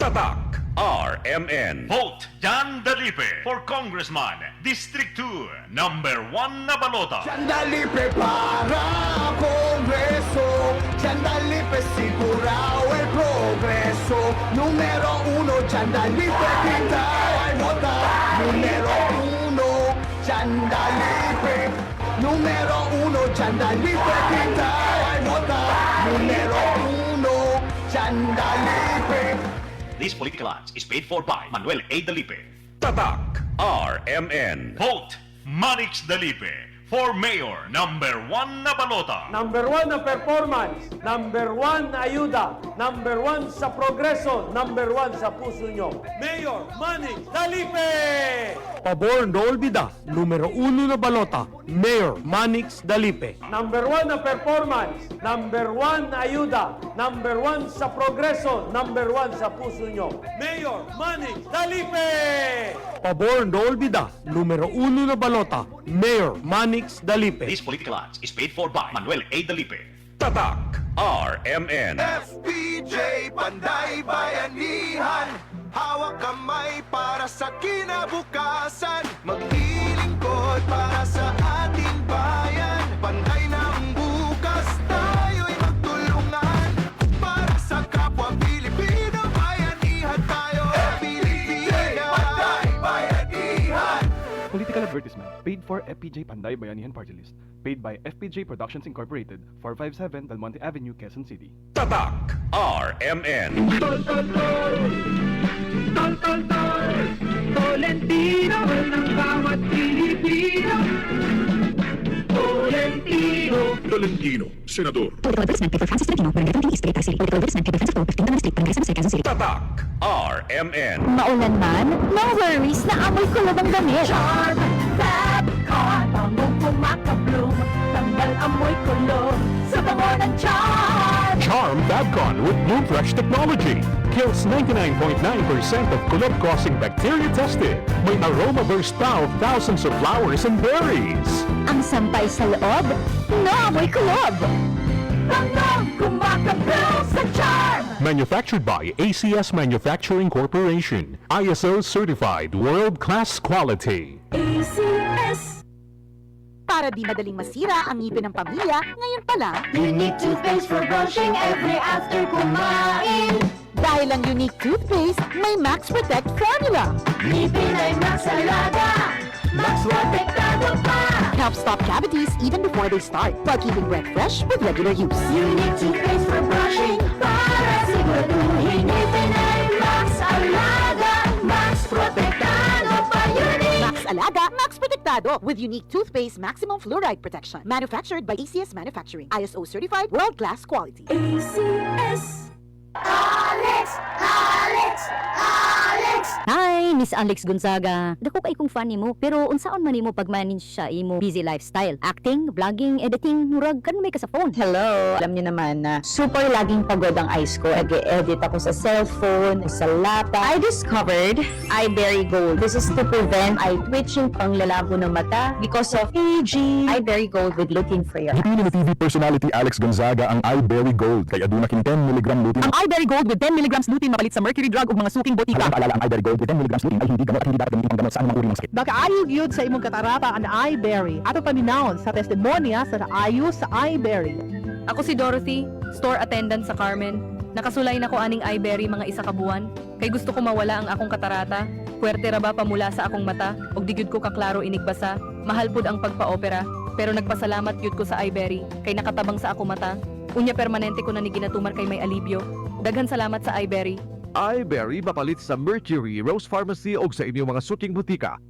Tatak RMN. Vote Jan Dalipe for Congressman, District 2, number 1 na balota. Dalipe para Kongreso, Dalipe sigurao el progreso. Numero 1, Dalipe kita ay vota. Numero 1, Dalipe. Numero 1, Dalipe kita ay vota. Numero 1, Dalipe. This political ads is paid for by Manuel A. Dalipe. Tatak RMN. Vote Manix Dalipe for Mayor, number 1 na balota. Number 1 na performance, number 1 na ayuda, number 1 sa progreso, number 1 sa puso nyo. Mayor Manny Dalipe! Pabor no olvida, numero 1 na balota, Mayor Manix Dalipe. Number 1 na performance, number 1 na ayuda, number 1 sa progreso, number 1 sa puso nyo. Mayor Manny Dalipe! Pabor no olvida, numero 1 na balota, Mayor Manix Dalipe. This political ads is paid for by Manuel A. Dalipe. Tatak RMN. FPJ Panday Bayanihan, hawak kamay para sa kinabukasan. Maglilingkod para sa ating bayan. Panday ng bukas, tayo'y magtulungan. Para sa kapwa Pilipino, bayanihan tayo. FPJ Panday Bayanihan. Political advertisement paid for FPJ Panday Bayanihan Party List. Paid by FPJ Productions Incorporated, 457 Del Monte Avenue, Quezon City. Tatak RMN. Tolentino ng bawat Pilipino. Tolentino. Tolentino, Senador. Political advertisement paid for Francis Tolentino, Barangay 20 East, Pasig City. Political advertisement paid by Francis Go, 15 Daman Street, Barangay San Jose, Quezon City. Tatak RMN. Maulan man, no worries na amoy kulog ang damit. Charm, Fabcon, bangong pumakabloom. Tanggal amoy kulog sa bango ng charm. Charm Fabcon with Bloom Fresh technology. Kills 99.9% of kulog-causing bacteria tested. May aroma burst pa of thousands of flowers and berries. Ang sampay sa loob, no amoy kulog. Bangong kumakabloom sa charm. Manufactured by ACS Manufacturing Corporation. ISO certified world-class quality. ACS. Para di madaling masira ang ngipin ng pamilya, ngayon pa lang, Unique toothpaste for brushing every after kumain. dahil ang unique toothpaste, may Max Protect formula. Ngipin ay Max Alaga. Max Protektado pa. Helps stop cavities even before they start, while keeping breath fresh with regular use. Unique toothpaste for brushing para siguraduhin ngipin ay Max Alaga. Max Protektado pa. Unique. Max Alaga, Max Protectado with unique toothpaste maximum fluoride protection. Manufactured by ACS Manufacturing. ISO certified world-class quality. ACS. Alex! Alex! Alex! Hi, Miss Alex Gonzaga. Dako kay kong fan nimo, pero unsaon man nimo pag-manage sa imo busy lifestyle? Acting, vlogging, editing, murag kan may ka sa phone. Hello! Alam niyo naman na super laging pagod ang eyes ko. Nag-edit ako sa cellphone, sa laptop. I discovered Eyeberry Gold. This is to prevent eye twitching, panglalabo ng mata because of aging. Eyeberry Gold with lutein free. Ipinin ni TV personality Alex Gonzaga ang Eyeberry Gold kay aduna kin 10 mg lutein. Ang Eyeberry Gold with 10 mg lutein mapalit sa mercury drug ug mga suking botika. Paalala ang Eyeberry Gold with 10 mg lutein ay hindi gamot at hindi dapat gamitin pang gamot sa anumang uri ng sakit. Nakaayog yun sa imong katarata ang Eyeberry. Ato paminahon sa testimonya sa naayo sa Eyeberry. Ako si Dorothy, store attendant sa Carmen. Nakasulay na ko aning Eyeberry mga isa ka buwan. Kay gusto ko mawala ang akong katarata. Puwerte ra ba pamula sa akong mata ug di gyud ko kaklaro inigbasa. Mahal pud ang pagpa-opera, pero nagpasalamat gyud ko sa Eyeberry kay nakatabang sa akong mata. Unya permanente ko na ni ginatumar kay may alibyo. Daghan salamat sa Eyeberry. Eyeberry mapalit sa Mercury, Rose Pharmacy o sa inyong mga suking butika.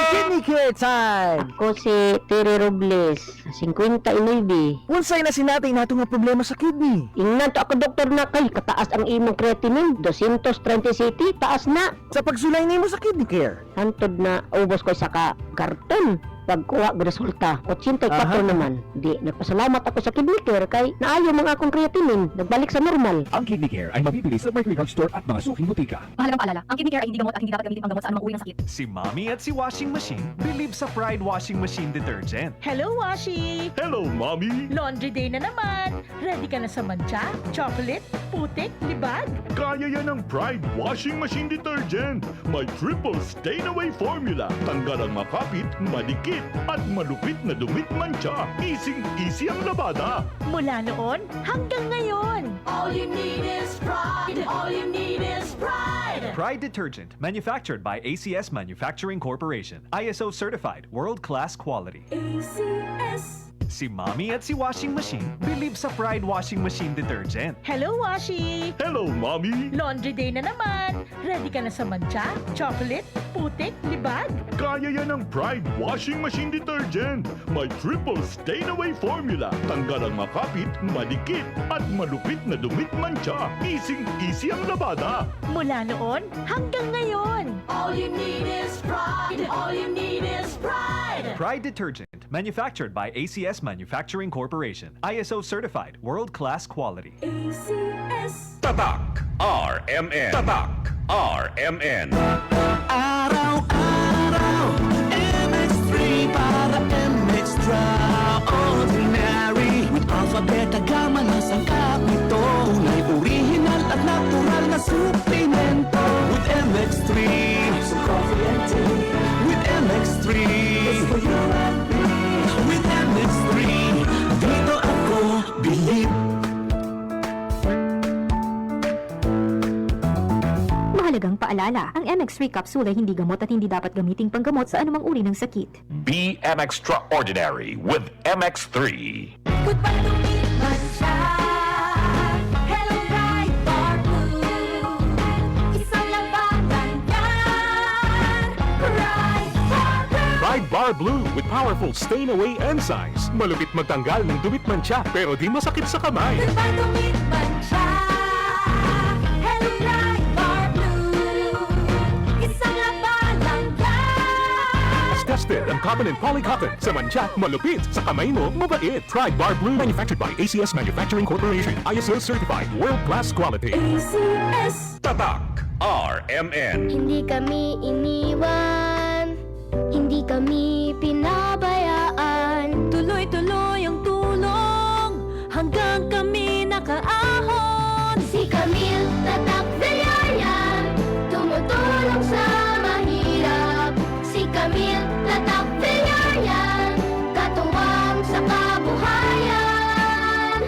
Kidney care time! Ako si Terry Robles, 59. Unsay na sinatay nato nga problema sa kidney? Ingnan to ako doktor na kay kataas ang imong creatinine, 230 city, taas na. Sa pagsulay nimo sa kidney care, Hantod na ubos ko sa karton. pagkuha ng resulta. 84 naman. Di, nagpasalamat ako sa kidney care kay naayo mga akong creatinine. Nagbalik sa normal. Ang Kidney Care ay mabibili sa Mercury Drug Store at mga suking butika. Mahalagang paalala, ang kidney care ay hindi gamot at hindi dapat gamitin pang gamot sa anumang uri ng sakit. Si Mommy at si Washing Machine believe sa Pride Washing Machine Detergent. Hello, Washi! Hello, Mommy! Laundry day na naman! Ready ka na sa mancha, chocolate, putik, libag? Kaya yan ang Pride Washing Machine Detergent. May triple stain-away formula. Tanggal ang makapit, madikit, at malupit na dumit mancha. Easy ang labada. Mula noon hanggang ngayon. All you need is pride. All you need is pride. Pride Detergent, manufactured by ACS Manufacturing Corporation. ISO certified, world-class quality. ACS. Si Mommy at si Washing Machine believe sa Pride Washing Machine Detergent. Hello, Washi! Hello, Mommy! Laundry day na naman. Ready ka na sa mancha, chocolate, putik, libag? Kaya yan ang Pride Washing Machine Detergent. May triple stain-away formula. Tanggal ang makapit, madikit, at malupit na dumit mancha. Easy ang labada. Mula noon hanggang ngayon. All you need is pride. All you need is pride. Pride Detergent, manufactured by ACS Manufacturing Corporation. ISO certified, world-class quality. ACS. Tatak RMN. Tatak RMN. Araw-araw, MX3 para extraordinary. With alphabet, gamma na sangkap nito. Tunay, original at natural na suplemento. With MX3, so coffee and tea. With MX3, it's for you and me. With MX3, dito ako bilib. Mahalagang paalala, ang MX3 capsule ay hindi gamot at hindi dapat gamiting panggamot sa anumang uri ng sakit. Be an extraordinary with MX3. Good pa man siya. Hello, bright bar blue. Isang labanan yan. Bright bar blue. Pride Bar Blue with powerful stain-away enzymes. Malupit magtanggal ng dumit mancha pero di masakit sa kamay. Good pa man siya. Hello, bright bar blue. Isang labanan yan. As tested ang cotton and polycotton. Sa mancha, malupit. Sa kamay mo, mabait. Pride Bar Blue, manufactured by ACS Manufacturing Corporation. ISO certified, world-class quality. ACS. Tatak RMN. Hindi kami iniwan, hindi kami pinabayaan. Tuloy-tuloy ang tulong hanggang kami nakaahon. Si Camille Tatak Villarreal, tumutulong sa mahirap. Si Camille Tatak Villarreal, katuwang sa kabuhayan.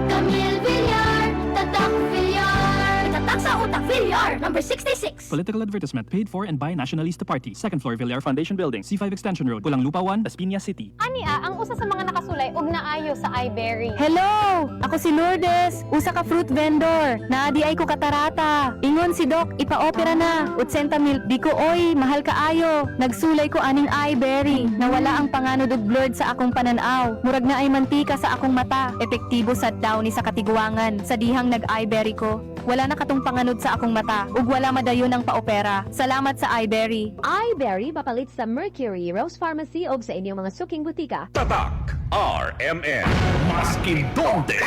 Camille Villar, Tatak Villar, tatak sa utak Villar, number 66. Political advertisement paid for and by Nationalista Party. Second floor, Villar Foundation Building, C5 Extension Road, Pulang Lupa 1, Las Piñas City. Ania, ang usa sa mga nakasulay og naayo sa iBerry. Hello! Ako si Lourdes, usa ka fruit vendor. Naadi ay ko katarata. Ingon si Doc, ipa-opera na. 80,000, di ko oy, mahal kaayo. Nagsulay ko aning iBerry. Nawala ang panganod ug blurred sa akong pananaw. Murag na ay mantika sa akong mata. Epektibo sad daw ni sa katiguangan. Sa dihang nag-iBerry ko. Wala na katong panganod sa akong mata. Ug wala madayon ang paopera. Salamat sa iBerry. iBerry mapalit sa Mercury, Rose Pharmacy o sa inyong mga suking butika. Tatak RMN. Maskin donde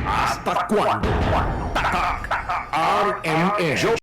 hasta cuando. Tatak RMN.